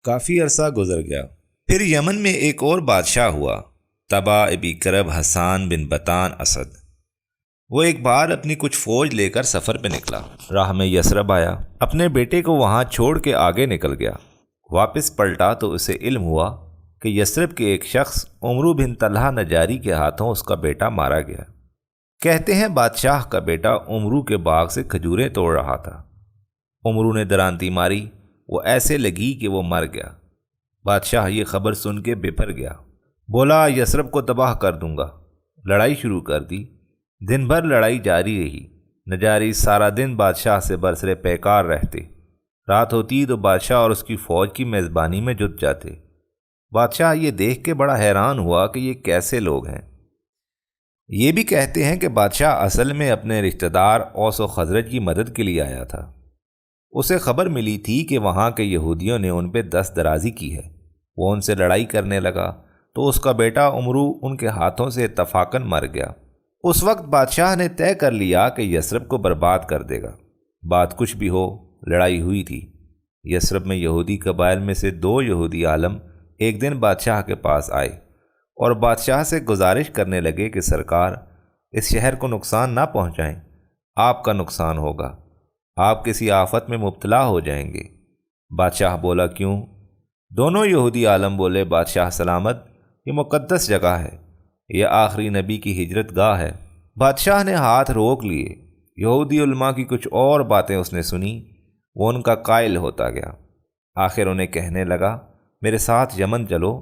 کافی عرصہ گزر گیا، پھر یمن میں ایک اور بادشاہ ہوا، تبا ابی کرب حسان بن بطان اسد۔ وہ ایک بار اپنی کچھ فوج لے کر سفر پہ نکلا، راہ میں یثرب آیا، اپنے بیٹے کو وہاں چھوڑ کے آگے نکل گیا۔ واپس پلٹا تو اسے علم ہوا کہ یثرب کے ایک شخص عمرو بن طلحہ نجاری کے ہاتھوں اس کا بیٹا مارا گیا۔ کہتے ہیں بادشاہ کا بیٹا عمرو کے باغ سے کھجوریں توڑ رہا تھا۔ عمرو نے درانتی ماری، وہ ایسے لگی کہ وہ مر گیا۔ بادشاہ یہ خبر سن کے بپھر گیا، بولا یثرب کو تباہ کر دوں گا۔ لڑائی شروع کر دی، دن بھر لڑائی جاری رہی۔ نجاری سارا دن بادشاہ سے برسرے پیکار رہتے، رات ہوتی تو بادشاہ اور اس کی فوج کی میزبانی میں جٹ جاتے۔ بادشاہ یہ دیکھ کے بڑا حیران ہوا کہ یہ کیسے لوگ ہیں۔ یہ بھی کہتے ہیں کہ بادشاہ اصل میں اپنے رشتہ دار اوس و خزرج کی مدد کے لیے آیا تھا۔ اسے خبر ملی تھی کہ وہاں کے یہودیوں نے ان پہ دست درازی کی ہے۔ وہ ان سے لڑائی کرنے لگا تو اس کا بیٹا عمرو ان کے ہاتھوں سے اتفاقاً مر گیا۔ اس وقت بادشاہ نے طے کر لیا کہ یثرب کو برباد کر دے گا۔ بات کچھ بھی ہو، لڑائی ہوئی تھی۔ یثرب میں یہودی قبائل میں سے 2 یہودی عالم ایک دن بادشاہ کے پاس آئے اور بادشاہ سے گزارش کرنے لگے کہ سرکار، اس شہر کو نقصان نہ پہنچائیں، آپ کا نقصان ہوگا، آپ کسی آفت میں مبتلا ہو جائیں گے۔ بادشاہ بولا کیوں؟ دونوں یہودی عالم بولے بادشاہ سلامت، یہ مقدس جگہ ہے، یہ آخری نبی کی ہجرت گاہ ہے۔ بادشاہ نے ہاتھ روک لیے۔ یہودی علماء کی کچھ اور باتیں اس نے سنی، وہ ان کا قائل ہوتا گیا۔ آخر انہیں کہنے لگا میرے ساتھ یمن چلو۔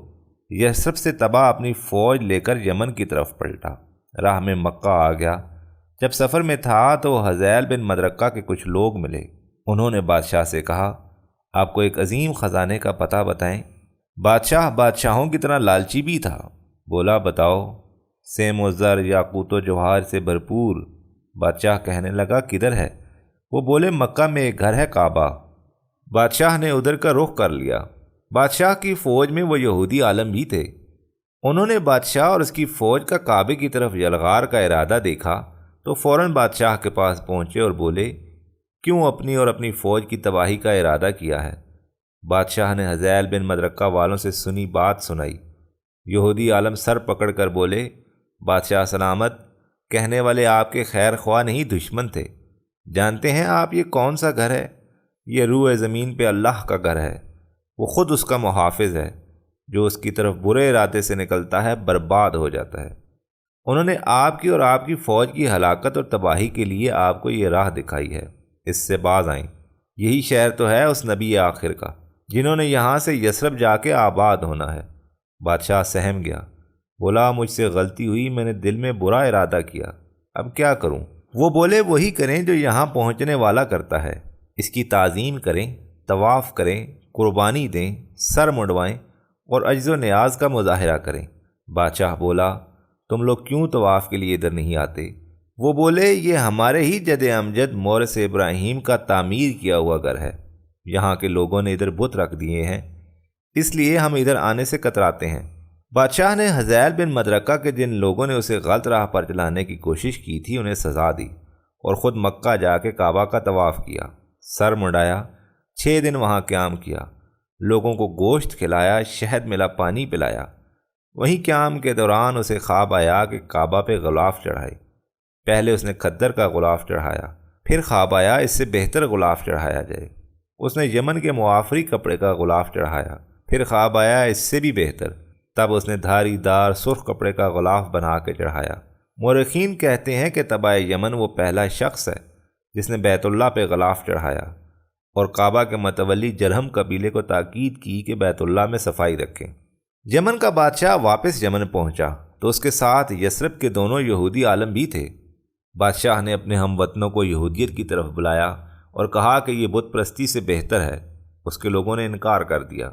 یثرب سے تبا اپنی فوج لے کر یمن کی طرف پلٹا، راہ میں مکہ آ گیا۔ جب سفر میں تھا تو حذیل بن مدرکہ کے کچھ لوگ ملے۔ انہوں نے بادشاہ سے کہا آپ کو ایک عظیم خزانے کا پتہ بتائیں۔ بادشاہ بادشاہوں کی طرح لالچی بھی تھا، بولا بتاؤ۔ سیم و زر یاقوت و جوہر سے بھرپور۔ بادشاہ کہنے لگا کدھر ہے؟ وہ بولے مکہ میں ایک گھر ہے کعبہ۔ بادشاہ نے ادھر کا رخ کر لیا۔ بادشاہ کی فوج میں وہ یہودی عالم بھی تھے۔ انہوں نے بادشاہ اور اس کی فوج کا کعبے کی طرف یلغار کا ارادہ دیکھا تو فوراً بادشاہ کے پاس پہنچے اور بولے کیوں اپنی اور اپنی فوج کی تباہی کا ارادہ کیا ہے؟ بادشاہ نے حذیل بن مدرکہ والوں سے سنی بات سنائی۔ یہودی عالم سر پکڑ کر بولے بادشاہ سلامت، کہنے والے آپ کے خیر خواہ نہیں دشمن تھے۔ جانتے ہیں آپ یہ کون سا گھر ہے؟ یہ روح زمین پہ اللہ کا گھر ہے، وہ خود اس کا محافظ ہے۔ جو اس کی طرف برے ارادے سے نکلتا ہے برباد ہو جاتا ہے۔ انہوں نے آپ کی اور آپ کی فوج کی ہلاکت اور تباہی کے لیے آپ کو یہ راہ دکھائی ہے، اس سے باز آئیں۔ یہی شہر تو ہے اس نبی آخر کا، جنہوں نے یہاں سے یثرب جا کے آباد ہونا ہے۔ بادشاہ سہم گیا، بولا مجھ سے غلطی ہوئی، میں نے دل میں برا ارادہ کیا، اب کیا کروں؟ وہ بولے وہی کریں جو یہاں پہنچنے والا کرتا ہے، اس کی تعظیم کریں، طواف کریں، قربانی دیں، سر منڈوائیں اور عجز و نیاز کا مظاہرہ کریں۔ بادشاہ بولا تم لوگ کیوں طواف کے لیے ادھر نہیں آتے؟ وہ بولے یہ ہمارے ہی جد امجد مورث ابراہیم کا تعمیر کیا ہوا گھر ہے، یہاں کے لوگوں نے ادھر بت رکھ دیے ہیں، اس لیے ہم ادھر آنے سے کتراتے ہیں۔ بادشاہ نے حذیل بن مدرکہ کے جن لوگوں نے اسے غلط راہ پر چلانے کی کوشش کی تھی انہیں سزا دی اور خود مکہ جا کے کعبہ کا طواف کیا، سر منڈایا، 6 دن وہاں قیام کیا، لوگوں کو گوشت کھلایا، شہد ملا پانی پلایا۔ وہیں قیام کے دوران اسے خواب آیا کہ کعبہ پہ غلاف چڑھائے۔ پہلے اس نے کھدر کا غلاف چڑھایا، پھر خواب آیا اس سے بہتر غلاف چڑھایا جائے۔ اس نے یمن کے معافری کپڑے کا غلاف چڑھایا، پھر خواب آیا اس سے بھی بہتر، تب اس نے دھاری دار سرخ کپڑے کا غلاف بنا کے چڑھایا۔ مورخین کہتے ہیں کہ تبع یمن وہ پہلا شخص ہے جس نے بیت اللہ پہ غلاف چڑھایا، اور کعبہ کے متولی جرہم قبیلے کو تاکید کی کہ بیت اللہ میں صفائی رکھیں۔ یمن کا بادشاہ واپس یمن پہنچا تو اس کے ساتھ یثرب کے دونوں یہودی عالم بھی تھے۔ بادشاہ نے اپنے ہم وطنوں کو یہودیت کی طرف بلایا اور کہا کہ یہ بت پرستی سے بہتر ہے۔ اس کے لوگوں نے انکار کر دیا۔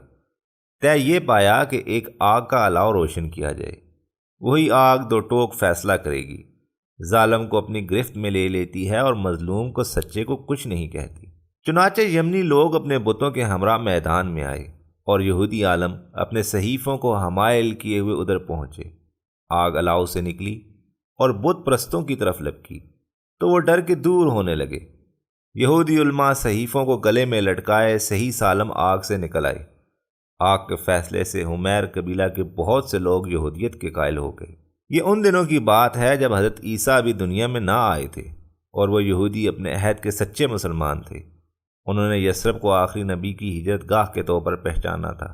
طے یہ پایا کہ ایک آگ کا الاؤ روشن کیا جائے، وہی آگ 2 ٹوک فیصلہ کرے گی، ظالم کو اپنی گرفت میں لے لیتی ہے اور مظلوم کو سچے کو کچھ نہیں کہتی۔ چنانچہ یمنی لوگ اپنے بتوں کے ہمراہ میدان میں آئے اور یہودی عالم اپنے صحیفوں کو حمائل کیے ہوئے ادھر پہنچے۔ آگ الاؤ سے نکلی اور بت پرستوں کی طرف لپکی تو وہ ڈر کے دور ہونے لگے۔ یہودی علماء صحیفوں کو گلے میں لٹکائے صحیح سالم آگ سے نکل آئے۔ آگ کے فیصلے سے حمیر قبیلہ کے بہت سے لوگ یہودیت کے قائل ہو گئے۔ یہ ان دنوں کی بات ہے جب حضرت عیسیٰ ابھی دنیا میں نہ آئے تھے اور وہ یہودی اپنے عہد کے سچے مسلمان تھے۔ انہوں نے یثرب کو آخری نبی کی ہجرت گاہ کے طور پر پہچانا تھا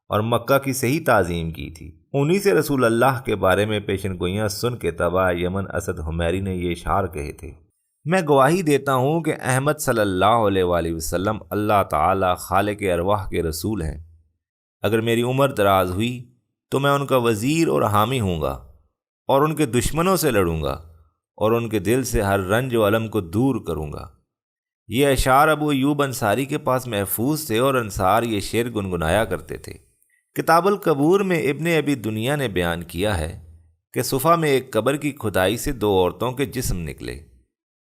اور مکہ کی صحیح تعظیم کی تھی۔ انہی سے رسول اللہ کے بارے میں پیشن گوئیاں سن کے تبع یمن اسد حمیری نے یہ اشعار کہے تھے: میں گواہی دیتا ہوں کہ احمد صلی اللہ علیہ وآلہ وسلم اللہ تعالی خالق ارواح کے رسول ہیں۔ اگر میری عمر دراز ہوئی تو میں ان کا وزیر اور حامی ہوں گا اور ان کے دشمنوں سے لڑوں گا اور ان کے دل سے ہر رنج و الم کو دور کروں گا۔ یہ اشعار ابو ایوب انصاری کے پاس محفوظ تھے اور انصار یہ شعر گنگنایا کرتے تھے۔ کتاب القبور میں ابن ابی دنیا نے بیان کیا ہے کہ صفا میں ایک قبر کی کھدائی سے 2 عورتوں کے جسم نکلے۔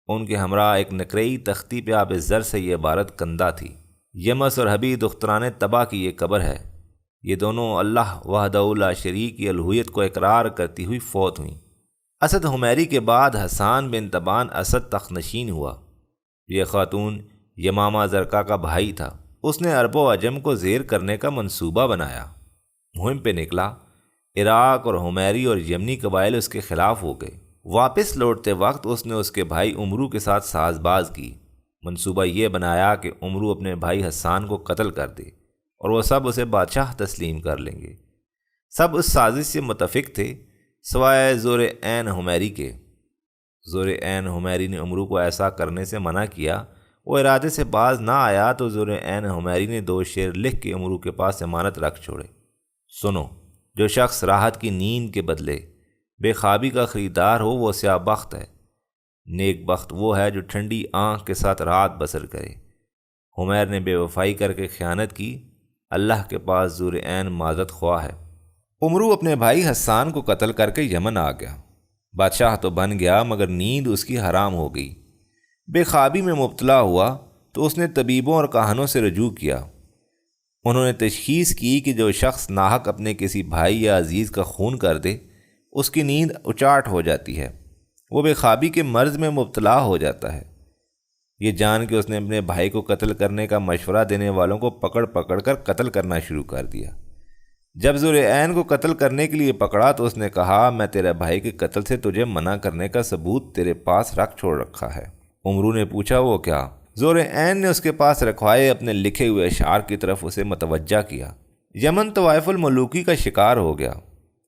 ان کے ہمراہ ایک نقرئی تختی پہ آب زر سے یہ عبارت کندہ تھی: یمس اور حبی دختران تبا کی یہ قبر ہے۔ یہ دونوں اللہ وحدہ لا شریک کی الوہیت کو اقرار کرتی ہوئی فوت ہوئیں۔ اسد حمیری کے بعد حسان بن تبان اسد تخت نشین ہوا۔ یہ خاتون یمامہ زرقا کا بھائی تھا۔ اس نے عرب و عجم کو زیر کرنے کا منصوبہ بنایا، مہم پہ نکلا۔ عراق اور حمیری اور یمنی قبائل اس کے خلاف ہو گئے۔ واپس لوٹتے وقت اس نے اس کے بھائی عمرو کے ساتھ ساز باز کی۔ منصوبہ یہ بنایا کہ عمرو اپنے بھائی حسان کو قتل کر دے اور وہ سب اسے بادشاہ تسلیم کر لیں گے۔ سب اس سازش سے متفق تھے سوائے زور عین حمیری کے۔ زور عین حمیری نے عمرو کو ایسا کرنے سے منع کیا۔ وہ ارادے سے باز نہ آیا تو زور عین حمیری نے 2 شعر لکھ کے عمرو کے پاس ضمانت رکھ چھوڑے: سنو، جو شخص راحت کی نیند کے بدلے بے خوابی کا خریدار ہو وہ سیاہ بخت ہے۔ نیک بخت وہ ہے جو ٹھنڈی آنکھ کے ساتھ رات بسر کرے۔ حمیر نے بے وفائی کر کے خیانت کی، اللہ کے پاس زور عین معذرت خواہ ہے۔ عمرو اپنے بھائی حسان کو قتل کر کے یمن آ گیا۔ بادشاہ تو بن گیا مگر نیند اس کی حرام ہو گئی۔ بے خوابی میں مبتلا ہوا تو اس نے طبیبوں اور کاہنوں سے رجوع کیا۔ انہوں نے تشخیص کی کہ جو شخص ناحق اپنے کسی بھائی یا عزیز کا خون کر دے اس کی نیند اچاٹ ہو جاتی ہے، وہ بے خوابی کے مرض میں مبتلا ہو جاتا ہے۔ یہ جان کے اس نے اپنے بھائی کو قتل کرنے کا مشورہ دینے والوں کو پکڑ پکڑ کر قتل کرنا شروع کر دیا۔ جب زور عین کو قتل کرنے کے لیے پکڑا تو اس نے کہا: میں تیرے بھائی کے قتل سے تجھے منع کرنے کا ثبوت تیرے پاس رکھ چھوڑ رکھا ہے۔ عمرو نے پوچھا: وہ کیا؟ زور عین نے اس کے پاس رکھوائے اپنے لکھے ہوئے اشعار کی طرف اسے متوجہ کیا۔ یمن طوائف الملوکی کا شکار ہو گیا۔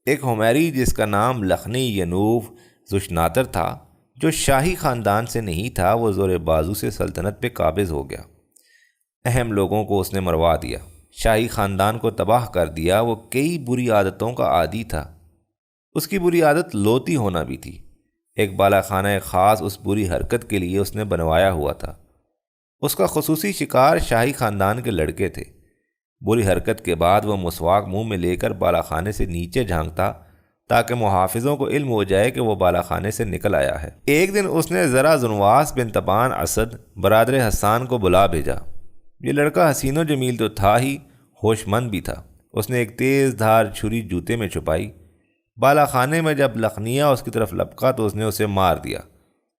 ایک حمیری جس کا نام لخنی ینوف ذوشناطر تھا، جو شاہی خاندان سے نہیں تھا، وہ زور بازو سے سلطنت پہ قابض ہو گیا۔ اہم لوگوں کو اس نے مروا دیا، شاہی خاندان کو تباہ کر دیا۔ وہ کئی بری عادتوں کا عادی تھا۔ اس کی بری عادت لوتی ہونا بھی تھی۔ ایک بالا خانہ خاص اس بری حرکت کے لیے اس نے بنوایا ہوا تھا۔ اس کا خصوصی شکار شاہی خاندان کے لڑکے تھے۔ بری حرکت کے بعد وہ مسواک منہ میں لے کر بالا خانے سے نیچے جھانکتا تاکہ محافظوں کو علم ہو جائے کہ وہ بالا خانے سے نکل آیا ہے۔ ایک دن اس نے ذرا زنواس بن تبان اسد برادر حسان کو بلا بھیجا۔ یہ لڑکا حسین و جمیل تو تھا ہی، ہوش مند بھی تھا۔ اس نے ایک تیز دھار چھری جوتے میں چھپائی۔ بالا خانے میں جب لخنیہ اس کی طرف لپکا تو اس نے اسے مار دیا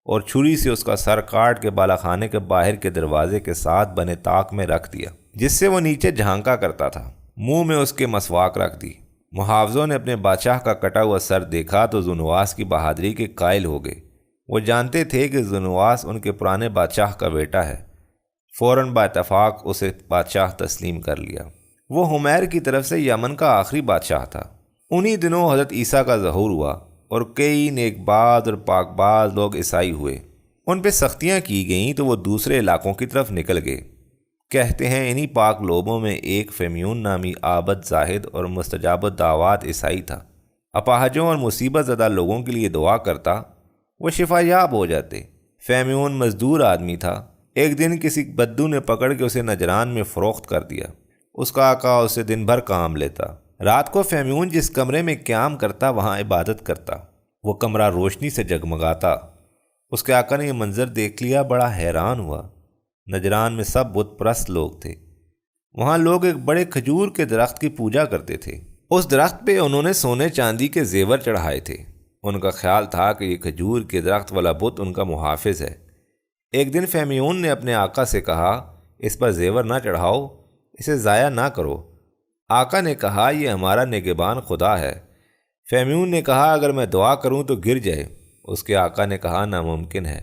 اور چھری سے اس کا سر کاٹ کے بالا خانے کے باہر کے دروازے کے ساتھ بنے طاق میں رکھ دیا، جس سے وہ نیچے جھانکا کرتا تھا۔ منہ میں اس کے مسواک رکھ دی۔ محافظوں نے اپنے بادشاہ کا کٹا ہوا سر دیکھا تو ذونواس کی بہادری کے قائل ہو گئے۔ وہ جانتے تھے کہ ذونواس ان کے پرانے بادشاہ کا بیٹا ہے۔ فوراً با اتفاق اسے بادشاہ تسلیم کر لیا۔ وہ حمیر کی طرف سے یمن کا آخری بادشاہ تھا۔ انہی دنوں حضرت عیسیٰ کا ظہور ہوا اور کئی نیک باز اور پاک باز لوگ عیسائی ہوئے۔ ان پہ سختیاں کی گئیں تو وہ دوسرے علاقوں کی طرف نکل گئے۔ کہتے ہیں انہی پاک لوگوں میں ایک فیمیون نامی عابد زاہد اور مستجاب الدعوات عیسائی تھا۔ اپاہجوں اور مصیبت زدہ لوگوں کے لیے دعا کرتا، وہ شفا یاب ہو جاتے۔ فیمیون مزدور آدمی تھا۔ ایک دن کسی بدو نے پکڑ کے اسے نجران میں فروخت کر دیا۔ اس کا آقا اسے دن بھر کام لیتا۔ رات کو فیمیون جس کمرے میں قیام کرتا وہاں عبادت کرتا۔ وہ کمرہ روشنی سے جگمگاتا۔ اس کے آقا نے یہ منظر دیکھ لیا، بڑا حیران ہوا۔ نجران میں سب بت پرست لوگ تھے۔ وہاں لوگ ایک بڑے کھجور کے درخت کی پوجا کرتے تھے۔ اس درخت پہ انہوں نے سونے چاندی کے زیور چڑھائے تھے۔ ان کا خیال تھا کہ یہ کھجور کے درخت والا بت ان کا محافظ ہے۔ ایک دن فیمیون نے اپنے آقا سے کہا، اس پر زیور نہ چڑھاؤ، اسے ضائع نہ کرو، آقا نے کہا یہ ہمارا نگہبان خدا ہے۔ فہمیون نے کہا اگر میں دعا کروں تو گر جائے۔ اس کے آقا نے کہا ناممکن ہے۔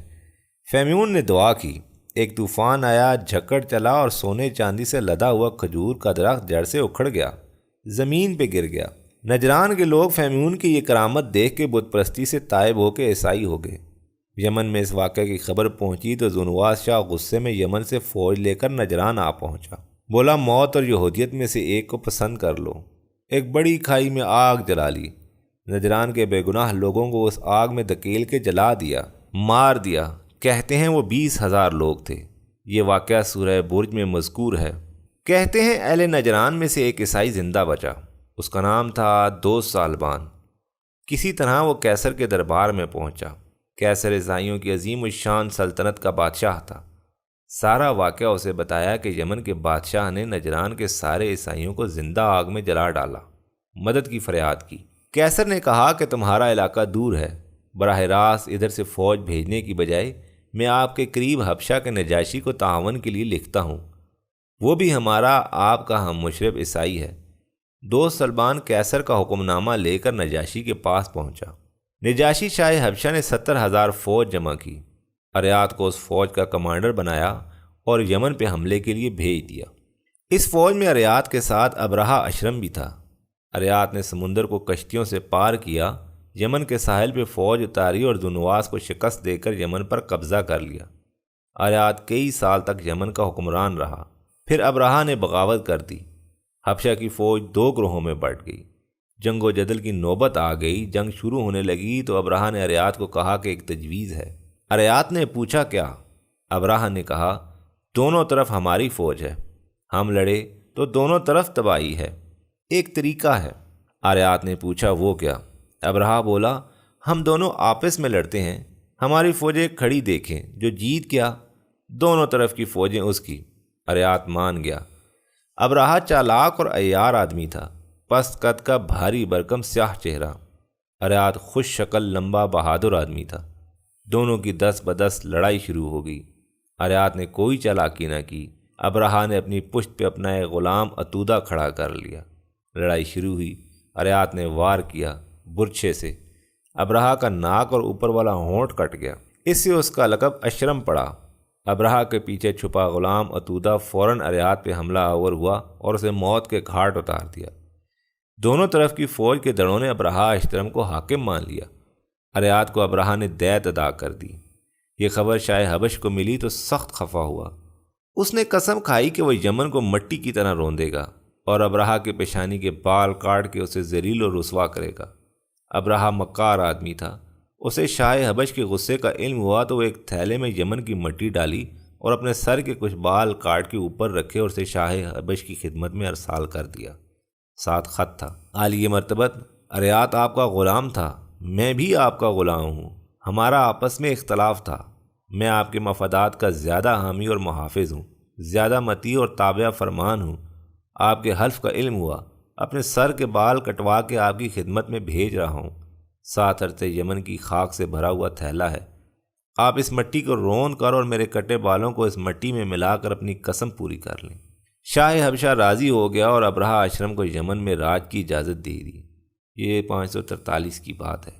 فہمیون نے دعا کی، ایک طوفان آیا، جھکڑ چلا اور سونے چاندی سے لدا ہوا کھجور کا درخت جڑ سے اکھڑ گیا، زمین پہ گر گیا۔ نجران کے لوگ فہمیون کی یہ کرامت دیکھ کے بت پرستی سے تائب ہو کے عیسائی ہو گئے۔ یمن میں اس واقعے کی خبر پہنچی تو ذونواس شاہ غصے میں یمن سے فوج لے کر نجران آ پہنچا۔ بولا موت اور یہودیت میں سے ایک کو پسند کر لو۔ ایک بڑی کھائی میں آگ جلا لی، نجران کے بے گناہ لوگوں کو اس آگ میں دھکیل کے جلا دیا، مار دیا۔ کہتے ہیں وہ 20,000 لوگ تھے۔ یہ واقعہ سورہ برج میں مذکور ہے۔ کہتے ہیں اہل نجران میں سے ایک عیسائی زندہ بچا، اس کا نام تھا دوست سالبان۔ کسی طرح وہ کیسر کے دربار میں پہنچا۔ کیسر عیسائیوں کی عظیم الشان سلطنت کا بادشاہ تھا۔ سارا واقعہ اسے بتایا کہ یمن کے بادشاہ نے نجران کے سارے عیسائیوں کو زندہ آگ میں جلا ڈالا۔ مدد کی فریاد کی۔ کیسر نے کہا کہ تمہارا علاقہ دور ہے، براہ راست ادھر سے فوج بھیجنے کی بجائے میں آپ کے قریب حبشہ کے نجاشی کو تعاون کے لیے لکھتا ہوں، وہ بھی ہمارا آپ کا ہم مشرب عیسائی ہے۔ دوست سلمان کیسر کا حکم نامہ لے کر نجاشی کے پاس پہنچا۔ نجاشی شاہ حبشہ نے 70,000 فوج جمع کی، اریات کو اس فوج کا کمانڈر بنایا اور یمن پہ حملے کے لیے بھیج دیا۔ اس فوج میں اریات کے ساتھ ابرہہ اشرم بھی تھا۔ اریات نے سمندر کو کشتیوں سے پار کیا، یمن کے ساحل پہ فوج اتاری اور ذونواس کو شکست دے کر یمن پر قبضہ کر لیا۔ اریات کئی سال تک یمن کا حکمران رہا۔ پھر ابرہہ نے بغاوت کر دی۔ حبشہ کی فوج 2 گروہوں میں بٹ گئی۔ جنگ و جدل کی نوبت آ گئی۔ جنگ شروع ہونے لگی تو ابرہہ نے اریات کو کہا کہ ایک تجویز ہے۔ اریات نے پوچھا کیا؟ ابرہہ نے کہا دونوں طرف ہماری فوج ہے، ہم لڑے تو دونوں طرف تباہی ہے، ایک طریقہ ہے۔ اریات نے پوچھا وہ کیا؟ ابرہہ بولا ہم دونوں آپس میں لڑتے ہیں، ہماری فوجیں کھڑی دیکھیں، جو جیت گیا دونوں طرف کی فوجیں اس کی۔ اریات مان گیا۔ ابرہہ چالاک اور عیار آدمی تھا، پست قد کا، بھاری برکم، سیاہ چہرہ۔ اریات خوش شکل، لمبا، بہادر آدمی تھا۔ دونوں کی 10 بدس لڑائی شروع ہو گئی۔ اریات نے کوئی چالاکی نہ کی۔ ابرہہ نے اپنی پشت پہ اپنا ایک غلام عتودہ کھڑا کر لیا۔ لڑائی شروع ہوئی۔ اریات نے وار کیا برچھے سے۔ ابرہہ کا ناک اور اوپر والا ہونٹ کٹ گیا، اس سے اس کا لقب اشرم پڑا۔ ابرہہ کے پیچھے چھپا غلام عتودہ فوراً اریات پہ حملہ آور ہوا اور اسے موت کے گھاٹ اتار دیا۔ دونوں طرف کی فوج کے دڑوں نے ابرہہ اشترم کو حاکم مان لیا۔ اریات کو ابرہہ نے دیت ادا کر دی۔ یہ خبر شاہ حبش کو ملی تو سخت خفا ہوا۔ اس نے قسم کھائی کہ وہ یمن کو مٹی کی طرح روندے گا اور ابرہہ کے پیشانی کے بال کاٹ کے اسے ذلیل و رسوا کرے گا۔ ابرہہ مکار آدمی تھا۔ اسے شاہ حبش کے غصے کا علم ہوا تو وہ ایک تھیلے میں یمن کی مٹی ڈالی اور اپنے سر کے کچھ بال کاٹ کے اوپر رکھے اور اسے شاہ حبش کی خدمت میں ارسال کر دیا۔ ساتھ خط تھا، عالی مرتبت اریات آپ کا غلام تھا، میں بھی آپ کا غلام ہوں، ہمارا آپس میں اختلاف تھا، میں آپ کے مفادات کا زیادہ حامی اور محافظ ہوں، زیادہ مطیع اور تابع فرمان ہوں۔ آپ کے حلف کا علم ہوا، اپنے سر کے بال کٹوا کے آپ کی خدمت میں بھیج رہا ہوں۔ 7 عرصے یمن کی خاک سے بھرا ہوا تھیلا ہے، آپ اس مٹی کو رون کر اور میرے کٹے بالوں کو اس مٹی میں ملا کر اپنی قسم پوری کر لیں۔ شاہ حبشہ راضی ہو گیا اور ابرہہ اشرم کو یمن میں راج کی اجازت دے دی۔ یہ 543 کی بات ہے۔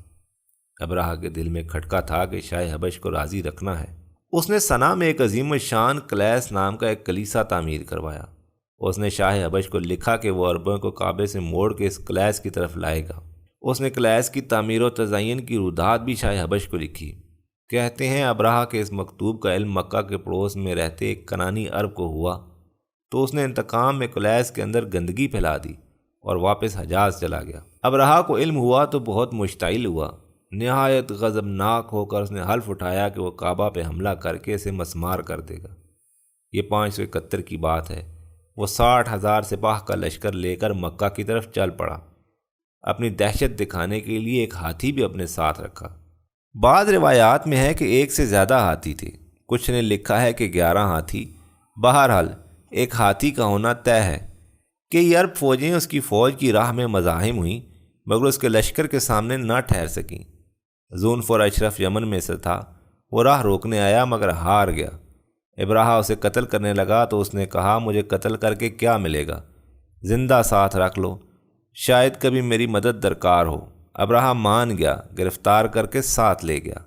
ابرہہ کے دل میں کھٹکا تھا کہ شاہ حبش کو راضی رکھنا ہے۔ اس نے صنع میں ایک عظیم الشان کلیس نام کا ایک کلیسا تعمیر کروایا۔ اس نے شاہ حبش کو لکھا کہ وہ عربوں کو کعبے سے موڑ کے اس کلیس کی طرف لائے گا۔ اس نے کلیس کی تعمیر و تزئین کی رودات بھی شاہ حبش کو لکھی۔ کہتے ہیں ابرہہ کے اس مکتوب کا علم مکہ کے پڑوس میں رہتے ایک کنانی عرب کو ہوا تو اس نے انتقام میں کلیس کے اندر گندگی پھیلا دی اور واپس حجاز چلا گیا۔ ابرہہ کو علم ہوا تو بہت مشتعل ہوا، نہایت غضبناک ہو کر اس نے حلف اٹھایا کہ وہ کعبہ پہ حملہ کر کے اسے مسمار کر دے گا۔ یہ 571 کی بات ہے۔ وہ 60,000 سپاہ کا لشکر لے کر مکہ کی طرف چل پڑا۔ اپنی دہشت دکھانے کے لیے ایک ہاتھی بھی اپنے ساتھ رکھا۔ بعض روایات میں ہے کہ 1 سے زیادہ ہاتھی تھے، کچھ نے لکھا ہے کہ 11 ہاتھی۔ بہرحال ایک ہاتھی کا ہونا طے ہے کہ یہ عرب فوجیں اس کی فوج کی راہ میں مزاحم ہوئیں مگر اس کے لشکر کے سامنے نہ ٹھہر سکیں۔ ذوالفقار اشرف یمن میں سے تھا، وہ راہ روکنے آیا مگر ہار گیا۔ ابرہہ اسے قتل کرنے لگا تو اس نے کہا مجھے قتل کر کے کیا ملے گا، زندہ ساتھ رکھ لو، شاید کبھی میری مدد درکار ہو۔ ابرہہ مان گیا، گرفتار کر کے ساتھ لے گیا۔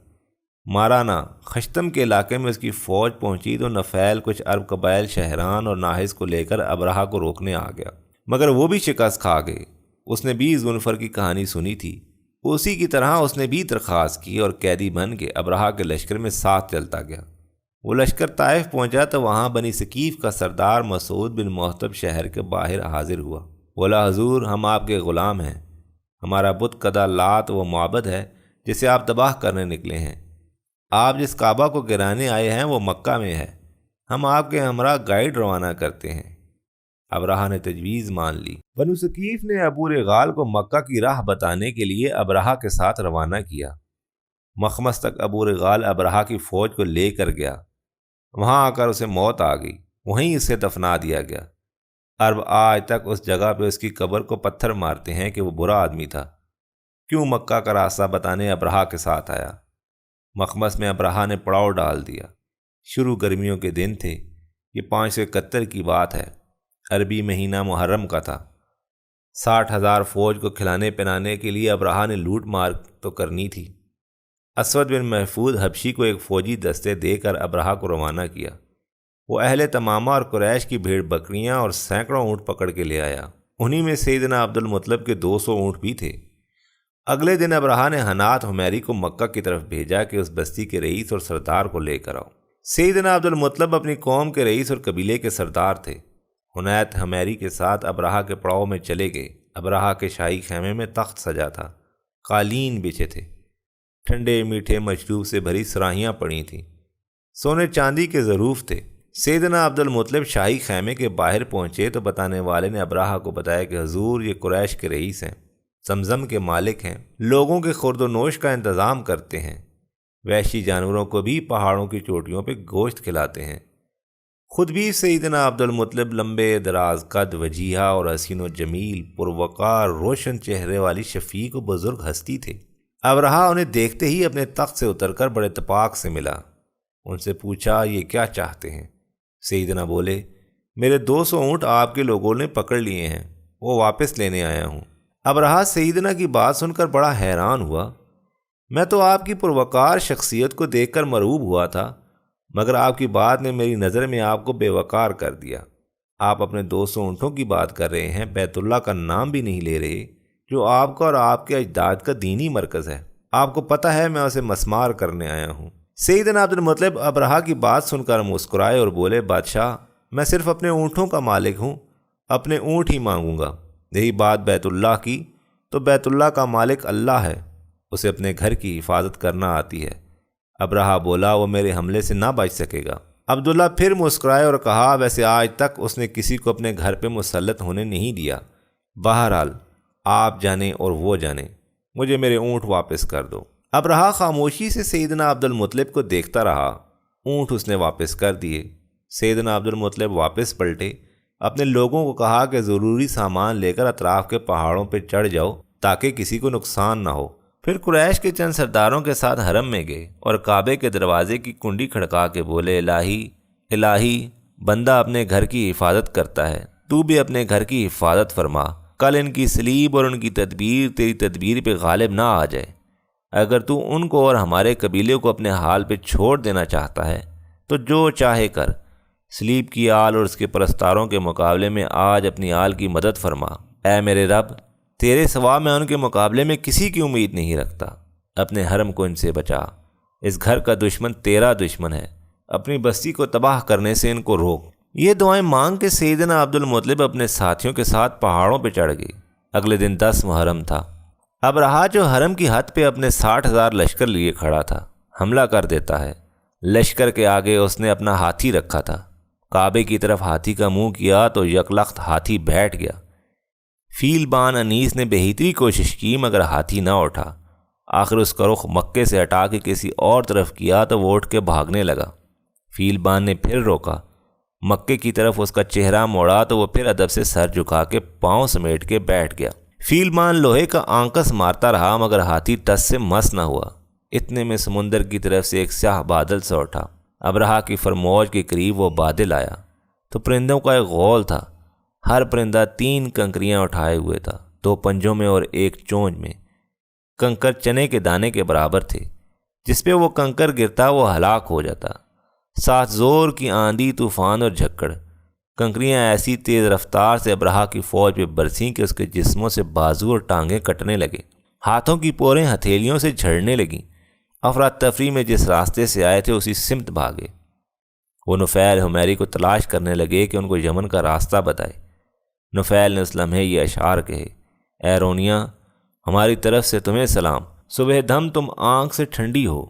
مارانا خشتم کے علاقے میں اس کی فوج پہنچی تو نفیل کچھ عرب قبائل شہران اور ناحس کو لے کر ابرہہ کو روکنے آ گیا، مگر وہ بھی شکست کھا گئے۔ اس نے بھی ذوالفقار کی کہانی سنی تھی، اسی کی طرح اس نے بھی درخواست کی اور قیدی بن کے ابرہہ کے لشکر میں ساتھ چلتا گیا۔ وہ لشکر طائف پہنچا تو وہاں بنی ثقیف کا سردار مسعود بن محتب شہر کے باہر حاضر ہوا۔ بولا، حضور ہم آپ کے غلام ہیں، ہمارا بت کدہ لات وہ معبد ہے جسے آپ تباہ کرنے نکلے ہیں۔ آپ جس کعبہ کو گرانے آئے ہیں وہ مکہ میں ہے، ہم آپ کے ہمراہ گائیڈ روانہ کرتے ہیں۔ ابرہہ نے تجویز مان لی۔ بنو ثقیف نے ابو رغال کو مکہ کی راہ بتانے کے لیے ابرہہ کے ساتھ روانہ کیا۔ مخمس تک ابو رغال ابرہہ کی فوج کو لے کر گیا، وہاں آ کر اسے موت آ گئی، وہیں اسے دفنا دیا گیا۔ عرب آج تک اس جگہ پہ اس کی قبر کو پتھر مارتے ہیں کہ وہ برا آدمی تھا، کیوں مکہ کا راستہ بتانے ابرہہ کے ساتھ آیا۔ مخمس میں ابرہہ نے پڑاؤ ڈال دیا۔ شروع گرمیوں کے دن تھے، یہ 571 کی بات ہے، عربی مہینہ محرم کا تھا۔ 60,000 فوج کو کھلانے پلانے کے لیے ابرہہ نے لوٹ مار تو کرنی تھی۔ اسود بن محفوظ حبشی کو ایک فوجی دستے دے کر ابرہہ کو روانہ کیا۔ وہ اہل تمامہ اور قریش کی بھیڑ بکریاں اور سینکڑوں اونٹ پکڑ کے لے آیا، انہی میں سیدنا عبد المطلب کے 200 اونٹ بھی تھے۔ اگلے دن ابرہہ نے حنات حمیری کو مکہ کی طرف بھیجا کہ اس بستی کے رئیس اور سردار کو لے کر آؤ۔ سیدنا عبد المطلب اپنی قوم کے رئیس اور قبیلے کے سردار تھے۔ حنیت حمیری کے ساتھ ابرہہ کے پڑاؤ میں چلے گئے۔ ابرہہ کے شاہی خیمے میں تخت سجا تھا، قالین بچھے تھے، ٹھنڈے میٹھے مشروب سے بھری صراحیاں پڑی تھیں، سونے چاندی کے ظروف تھے۔ سیدنا عبد المطلب شاہی خیمے کے باہر پہنچے تو بتانے والے نے ابرہہ کو بتایا کہ حضور یہ قریش کے رئیس ہیں، زمزم کے مالک ہیں، لوگوں کے خورد و نوش کا انتظام کرتے ہیں، وحشی جانوروں کو بھی پہاڑوں کی چوٹیوں پہ گوشت کھلاتے ہیں۔ خود بھی سیدنا عبد المطلب لمبے دراز قد، وجیہہ اور حسین و جمیل، پروقار روشن چہرے والی شفیق و بزرگ ہستی تھے۔ ابرہہ انہیں دیکھتے ہی اپنے تخت سے اتر کر بڑے اتفاق سے ملا، ان سے پوچھا یہ کیا چاہتے ہیں؟ سیدنا بولے، میرے 200 اونٹ آپ کے لوگوں نے پکڑ لیے ہیں، وہ واپس لینے آیا ہوں۔ ابرہہ سیدنا کی بات سن کر بڑا حیران ہوا۔ میں تو آپ کی پروقار شخصیت کو دیکھ کر مرعوب ہوا تھا، مگر آپ کی بات نے میری نظر میں آپ کو بے وقار کر دیا۔ آپ اپنے 200 اونٹوں کی بات کر رہے ہیں، بیت اللہ کا نام بھی نہیں لے رہے، جو آپ کا اور آپ کے اجداد کا دینی مرکز ہے۔ آپ کو پتہ ہے میں اسے مسمار کرنے آیا ہوں۔ سیدنا عبد المطلب ابرہہ کی بات سن کر مسکرائے اور بولے، بادشاہ میں صرف اپنے اونٹوں کا مالک ہوں، اپنے اونٹ ہی مانگوں گا۔ یہی بات بیت اللہ کی تو بیت اللہ کا مالک اللہ ہے، اسے اپنے گھر کی حفاظت کرنا آتی ہے۔ ابرہہ بولا، وہ میرے حملے سے نہ بچ سکے گا۔ عبداللہ پھر مسکرائے اور کہا، ویسے آج تک اس نے کسی کو اپنے گھر پہ مسلط ہونے نہیں دیا۔ بہرحال آپ جانیں اور وہ جانیں، مجھے میرے اونٹ واپس کر دو۔ ابرہہ خاموشی سے سیدنا عبد المطلب کو دیکھتا رہا۔ اونٹ اس نے واپس کر دیے۔ سیدنا عبد المطلب واپس پلٹے، اپنے لوگوں کو کہا کہ ضروری سامان لے کر اطراف کے پہاڑوں پہ چڑھ جاؤ تاکہ کسی کو نقصان نہ ہو۔ پھر قریش کے چند سرداروں کے ساتھ حرم میں گئے اور کعبے کے دروازے کی کنڈی کھڑکا کے بولے، الہی بندہ اپنے گھر کی حفاظت کرتا ہے، تو بھی اپنے گھر کی حفاظت فرما، کل ان کی سلیب اور ان کی تدبیر تیری تدبیر پہ غالب نہ آ جائے۔ اگر تو ان کو اور ہمارے قبیلے کو اپنے حال پہ چھوڑ دینا چاہتا ہے تو جو چاہے کر، سلیب کی آل اور اس کے پرستاروں کے مقابلے میں آج اپنی آل کی مدد فرما۔ اے میرے رب، تیرے سوا میں ان کے مقابلے میں کسی کی امید نہیں رکھتا، اپنے حرم کو ان سے بچا، اس گھر کا دشمن تیرا دشمن ہے، اپنی بستی کو تباہ کرنے سے ان کو روک۔ یہ دعائیں مانگ کے سیدنا عبد المطلب اپنے ساتھیوں کے ساتھ پہاڑوں پہ چڑھ گئے۔ اگلے دن 10 محرم تھا۔ ابرہہ جو حرم کی حد پہ اپنے 60,000 لشکر لیے کھڑا تھا، حملہ کر دیتا ہے۔ لشکر کے آگے اس نے اپنا ہاتھی رکھا تھا، کعبے کی طرف ہاتھی کا منہ کیا تو یکلخت ہاتھی بیٹھ گیا۔ فیل بان انیس نے بہتری کوشش کی مگر ہاتھی نہ اٹھا۔ آخر اس کا رخ مکے سے ہٹا کے کسی اور طرف کیا تو وہ اٹھ کے بھاگنے لگا۔ فیل بان نے پھر روکا، مکے کی طرف اس کا چہرہ موڑا تو وہ پھر ادب سے سر جھکا کے پاؤں سمیٹ کے بیٹھ گیا۔ فیل بان لوہے کا آنکس مارتا رہا مگر ہاتھی ٹس سے مس نہ ہوا۔ اتنے میں سمندر کی طرف سے ایک سیاہ بادل سا اٹھا۔ ابرہہ کی فرموش کے قریب وہ بادل آیا تو پرندوں کا ایک غول تھا۔ ہر پرندہ 3 کنکریاں اٹھائے ہوئے تھا، 2 پنجوں میں اور 1 چونچ میں۔ کنکر چنے کے دانے کے برابر تھے، جس پہ وہ کنکر گرتا وہ ہلاک ہو جاتا۔ ساتھ زور کی آندھی، طوفان اور جھکڑ۔ کنکریاں ایسی تیز رفتار سے ابرہا کی فوج پہ برسیں کہ اس کے جسموں سے بازو اور ٹانگیں کٹنے لگے، ہاتھوں کی پوریں ہتھیلیوں سے جھڑنے لگیں۔ افراتفری میں جس راستے سے آئے تھے اسی سمت بھاگے۔ وہ نفیل حمیری کو تلاش کرنے لگے کہ ان کو یمن کا راستہ بتائے۔ نفیل نے اس لمحے یہ اشعار کہے: اے رونیا، ہماری طرف سے تمہیں سلام، صبح دم تم آنکھ سے ٹھنڈی ہو۔